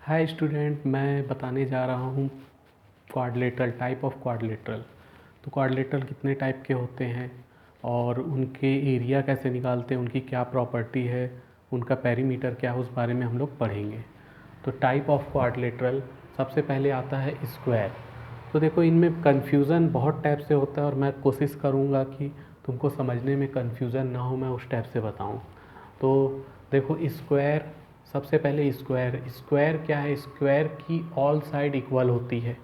Hi student, मैं बताने जा रहा हूँ क्वाड्रिलेटरल टाइप ऑफ क्वाड्रिलेटरल। तो क्वाड्रिलेटरल कितने टाइप के होते हैं और उनके एरिया कैसे निकालते हैं, उनकी क्या प्रॉपर्टी है, उनका पेरीमीटर क्या है, उस बारे में हम लोग पढ़ेंगे। तो टाइप ऑफ क्वाड्रिलेटरल सबसे पहले आता है स्क्वायर। तो देखो, इनमें कन्फ्यूज़न बहुत टाइप से होता है और मैं कोशिश करूँगा कि तुमको समझने में कन्फ्यूज़न ना हो, मैं उस टाइप से बताऊँ। तो देखो, स्क्वायर सबसे पहले स्क्वायर स्क्वायर क्या है? स्क्वायर की ऑल साइड इक्वल होती है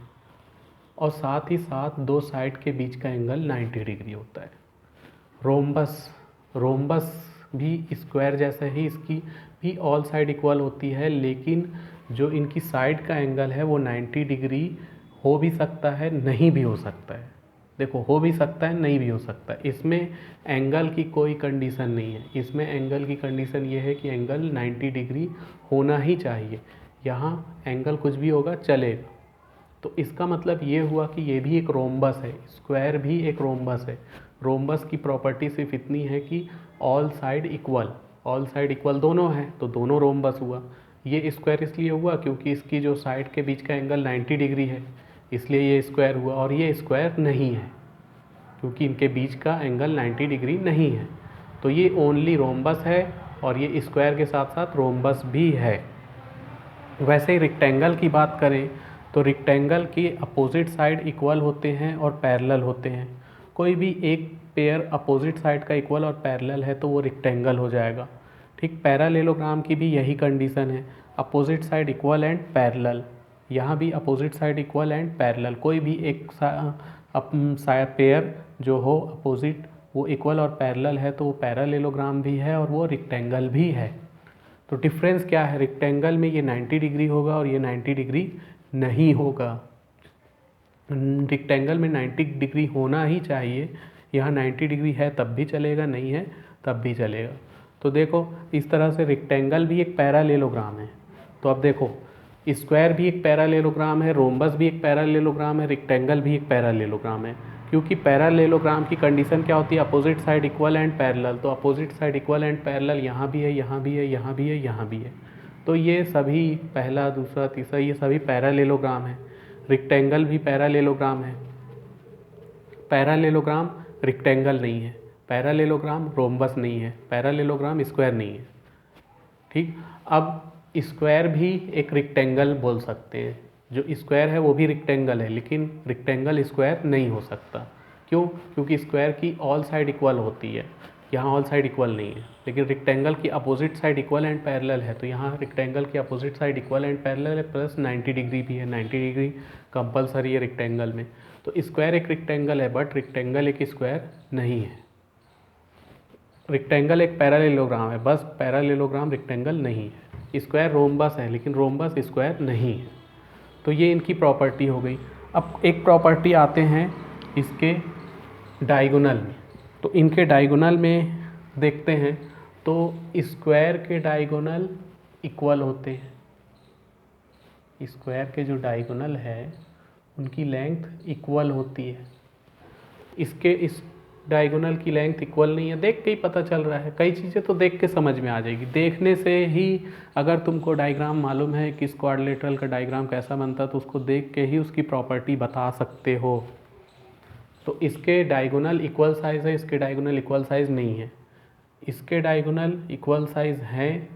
और साथ ही साथ दो साइड के बीच का एंगल 90 डिग्री होता है। रोम्बस रोम्बस भी स्क्वायर जैसा ही, इसकी भी ऑल साइड इक्वल होती है, लेकिन जो इनकी साइड का एंगल है वो 90 डिग्री हो भी सकता है, नहीं भी हो सकता है। देखो, हो भी सकता है, नहीं भी हो सकता है। इसमें एंगल की कोई कंडीशन नहीं है। इसमें एंगल की कंडीशन ये है कि एंगल 90 डिग्री होना ही चाहिए। यहाँ एंगल कुछ भी होगा चलेगा। तो इसका मतलब ये हुआ कि ये भी एक रोम्बस है, स्क्वायर भी एक रोम्बस है। रोम्बस की प्रॉपर्टी सिर्फ इतनी है कि ऑल साइड इक्वल दोनों हैं, तो दोनों रोम्बस हुआ। ये स्क्वायर इसलिए हुआ क्योंकि इसकी जो साइड के बीच का एंगल 90 डिग्री है, इसलिए ये स्क्वायर हुआ। और ये स्क्वायर नहीं है क्योंकि इनके बीच का एंगल 90 डिग्री नहीं है। तो ये ओनली रोम्बस है और ये स्क्वायर के साथ साथ रोम्बस भी है। वैसे ही रेक्टेंगल की बात करें तो रेक्टेंगल की अपोजिट साइड इक्वल होते हैं और पैरेलल होते हैं। कोई भी एक पेयर अपोजिट साइड का इक्वल और पैरेलल है तो वो रेक्टेंगल हो जाएगा। ठीक, पैरालेलोग्राम की भी यही कंडीशन है, opposite side equal and parallel. यहाँ भी opposite side equal and parallel, कोई भी एक पेयर जो हो अपोजिट वो इक्वल और पैरेलल है तो वो पैरालेलोग्राम भी है और वो रेक्टेंगल भी है। तो डिफरेंस क्या है? रेक्टेंगल में ये 90 डिग्री होगा और ये 90 डिग्री नहीं होगा। रेक्टेंगल में 90 डिग्री होना ही चाहिए, यहाँ 90 डिग्री है तब भी चलेगा, नहीं है तब भी चलेगा। तो देखो, इस तरह से रेक्टेंगल भी एक पैरालेलोग्राम है। तो अब देखो, स्क्वायर भी एक पैरालेलोग्राम है, रोम्बस भी एक पैरालेलोग्राम है, रेक्टेंगल भी एक पैरालेलोग्राम है। क्योंकि पैरालेलोग्राम की कंडीशन क्या होती है? Opposite side equal and parallel. तो opposite side equal and parallel यहाँ भी है, यहाँ भी है, यहाँ भी है, यहाँ भी है। तो ये सभी पहला, दूसरा, तीसरा, ये सभी पैरालेलोग्राम है। रेक्टेंगल भी पैरालेलोग्राम है। पैरालेलोग्राम रेक्टेंगल नहीं है, पैरालेलोग्राम रोम्बस नहीं है, पैरालेलोग्राम स्क्वायर नहीं है। ठीक, अब स्क्वायर भी एक रेक्टेंगल बोल सकते हैं। जो स्क्वायर है वो भी रेक्टेंगल है, लेकिन रेक्टेंगल स्क्वायर नहीं हो सकता। क्यों? क्योंकि स्क्वायर की ऑल साइड इक्वल होती है, यहाँ ऑल साइड इक्वल नहीं है। लेकिन रेक्टेंगल की opposite side equal and parallel है, तो यहाँ रेक्टेंगल की opposite side equal and parallel है, प्लस 90 डिग्री भी है। 90 डिग्री कंपलसरी है रेक्टेंगल में। तो स्क्वायर एक रेक्टेंगल है, बट रेक्टेंगल एक स्क्वायर नहीं है। रेक्टेंगल एक पैरालेलोग्राम है, बस पैरालेलोग्राम रेक्टेंगल नहीं है। स्क्वायर रोम्बस है, लेकिन रोम्बस स्क्वायर नहीं है। तो ये इनकी प्रॉपर्टी हो गई। अब एक प्रॉपर्टी आते हैं इसके डायगोनल में। तो इनके डायगोनल में देखते हैं तो स्क्वायर के डायगोनल इक्वल होते हैं। स्क्वायर के जो डायगोनल है उनकी लेंथ इक्वल होती है। इसके इस डायगोनल की लेंथ इक्वल नहीं है, देख के ही पता चल रहा है। कई चीज़ें तो देख के समझ में आ जाएगी, देखने से ही। अगर तुमको डायग्राम मालूम है कि इस क्वाड्रिलेटरल का डायग्राम कैसा बनता है तो उसको देख के ही उसकी प्रॉपर्टी बता सकते हो। तो इसके डायगोनल इक्वल साइज़ है, इसके डायगोनल इक्वल साइज़ नहीं है। इसके डायगोनल इक्वल साइज़ हैं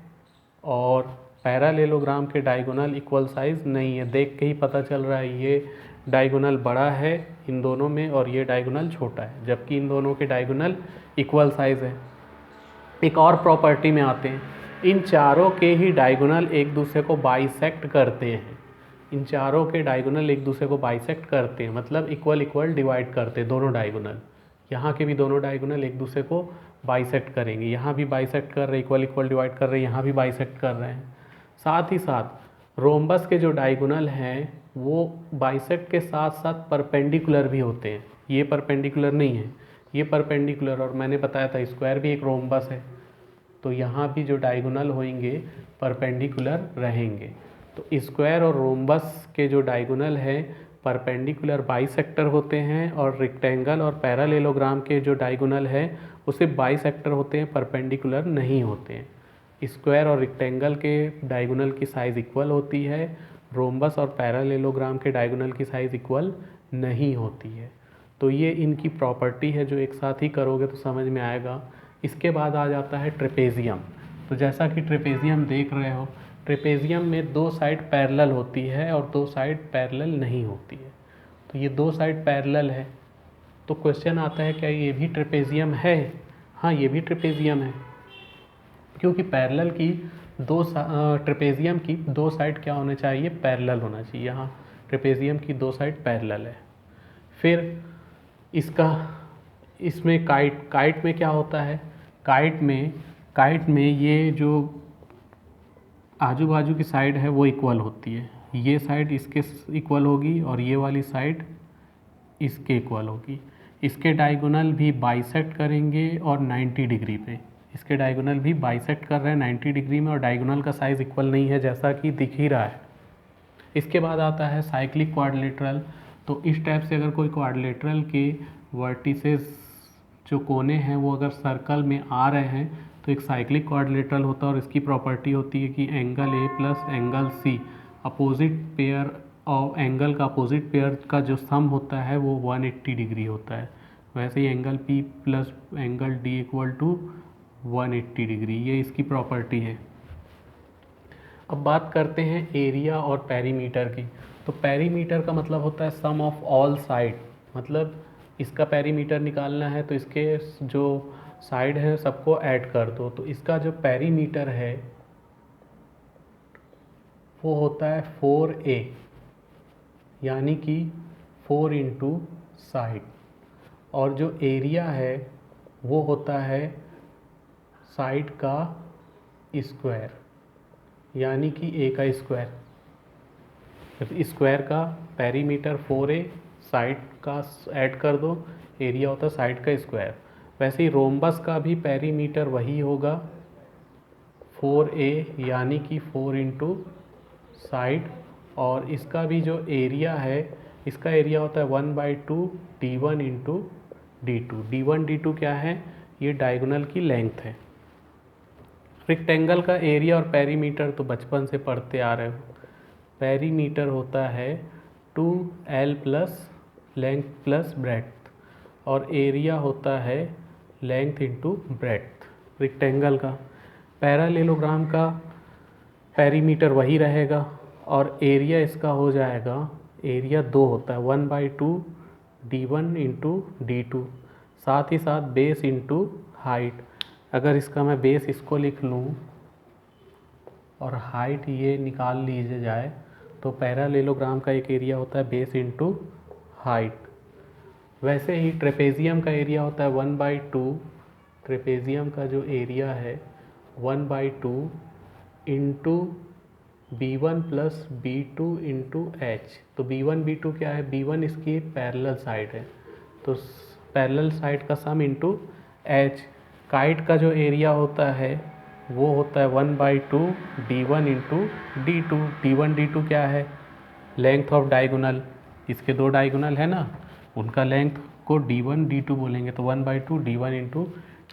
और पैरालेलोग्राम के डायगोनल इक्वल साइज़ नहीं है। देख के ही पता चल रहा है ये डायगोनल बड़ा है इन दोनों में और ये डायगोनल छोटा है, जबकि इन दोनों के डायगोनल इक्वल साइज़ है। एक और प्रॉपर्टी में आते हैं, इन चारों के ही डायगोनल एक दूसरे को बाइसेक्ट करते हैं। इन चारों के डायगोनल एक दूसरे को बाइसेक्ट करते हैं, मतलब इक्वल इक्वल डिवाइड करते हैं दोनों डायगोनल। यहाँ के भी दोनों डायगोनल एक दूसरे को बाइसेक्ट करेंगे, यहाँ भी बाइसेक्ट कर रहे हैं, इक्वल इक्वल डिवाइड कर रहे हैं, यहाँ भी बाइसेक्ट कर रहे हैं। साथ ही साथ रोम्बस के जो डायगोनल हैं वो बाइसेक्ट के साथ साथ परपेंडिकुलर भी होते हैं। ये परपेंडिकुलर नहीं है, ये परपेंडिकुलर। और मैंने बताया था स्क्वायर भी एक रोम्बस है, तो यहाँ भी जो डायगोनल होंगे परपेंडिकुलर रहेंगे। तो स्क्वायर और रोम्बस के जो डायगोनल हैं परपेंडिकुलर बाइसेक्टर होते हैं, और रेक्टेंगल और पैरालेलोग्राम के जो डायगोनल है वो सिर्फ बाइसेक्टर होते हैं, परपेंडिकुलर नहीं होते हैं। स्क्वायर और रेक्टेंगल के डायगोनल की साइज़ इक्वल होती है, रोम्बस और पैरेललोग्राम के डायगोनल की साइज़ इक्वल नहीं होती है। तो ये इनकी प्रॉपर्टी है जो एक साथ ही करोगे तो समझ में आएगा। इसके बाद आ जाता है ट्रेपेजियम। तो जैसा कि ट्रेपेजियम देख रहे हो, ट्रेपेजियम में दो साइड पैरेलल होती है और दो साइड पैरेलल नहीं होती है। तो ये दो साइड पैरेलल है, तो क्वेश्चन आता है क्या ये भी ट्रेपेजियम है? हाँ, ये भी ट्रेपेजियम है, क्योंकि पैरेलल की ट्रेपेजियम की दो साइड क्या होने चाहिए? पैरेलल होना चाहिए। यहाँ ट्रेपेजियम की दो साइड पैरेलल है। फिर इसमें काइट में क्या होता है? काइट में ये जो आजू बाजू की साइड है वो इक्वल होती है। ये साइड इसके इक्वल होगी और ये वाली साइड इसके इक्वल होगी। इसके डायगोनल भी बाइसेक्ट करेंगे और 90 डिग्री पे। इसके डायगोनल भी बाइसेक्ट कर रहे हैं 90 डिग्री में, और डायगोनल का साइज़ इक्वल नहीं है जैसा कि दिख ही रहा है। इसके बाद आता है साइक्लिक क्वाड्रिलेटरल। तो इस टाइप से अगर कोई क्वाड्रिलेटरल के वर्टिसेस जो कोने हैं वो अगर सर्कल में आ रहे हैं तो एक साइक्लिक क्वाड्रिलेटरल होता है, और इसकी प्रॉपर्टी होती है कि angle A plus angle C opposite pair और एंगल का अपोजिट पेयर का जो सम होता है वो 180 डिग्री होता है। वैसे ही angle P plus angle D equal to 180 degree, ये इसकी प्रॉपर्टी है। अब बात करते हैं एरिया और पेरीमीटर की। तो पेरीमीटर का मतलब होता है सम ऑफ ऑल साइड, मतलब इसका पेरीमीटर निकालना है तो इसके जो साइड है सबको ऐड कर दो। तो इसका जो पेरीमीटर है वो होता है 4a, यानी कि 4 इंटू साइड, और जो एरिया है वो होता है साइड का स्क्वायर, यानी कि a का स्क्वायर। स्क्वायर का पेरीमीटर 4a, साइड का ऐड कर दो, एरिया होता है साइड का स्क्वायर। वैसे ही रोम्बस का भी पेरीमीटर वही होगा 4a, यानी कि 4 इंटू साइड, और इसका भी जो एरिया है, इसका एरिया होता है 1/2 d1 into d2। d1 d2 क्या है? ये डायगोनल की लेंथ है। रेक्टेंगल का एरिया और पेरीमीटर तो बचपन से पढ़ते आ रहे हो। पेरीमीटर होता है 2l plus length plus breadth, और एरिया होता है लेंथ इंटू ब्रेड्थ। रेक्टेंगल का पैरेललोग्राम का पेरीमीटर वही रहेगा, और एरिया इसका हो जाएगा, एरिया 2 होता है 1/2 d1 इंटू d2, साथ ही साथ बेस इंटू हाइट। अगर इसका मैं बेस इसको लिख लूँ और हाइट ये निकाल लीजिए जाए, तो पैरेललोग्राम का एक एरिया होता है बेस इंटू हाइट। वैसे ही ट्रेपेजियम का एरिया होता है 1/2, ट्रेपेजियम का जो एरिया है 1/2 into b1 plus b2 into h। तो b1 b2 क्या है? b1 इसकी पैरेलल साइड है, तो पैरेलल साइड का सम इंटू h। काइट का जो एरिया होता है वो होता है 1/2 d1 into d2। d1 d2 क्या है? लेंथ ऑफ डायगोनल, इसके दो डायगोनल है ना, उनका लेंथ को d1 d2 बोलेंगे, तो 1/2 d1 into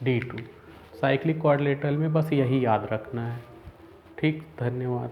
d2। Cyclic quadrilateral में बस यही याद रखना है। ठीक, धन्यवाद।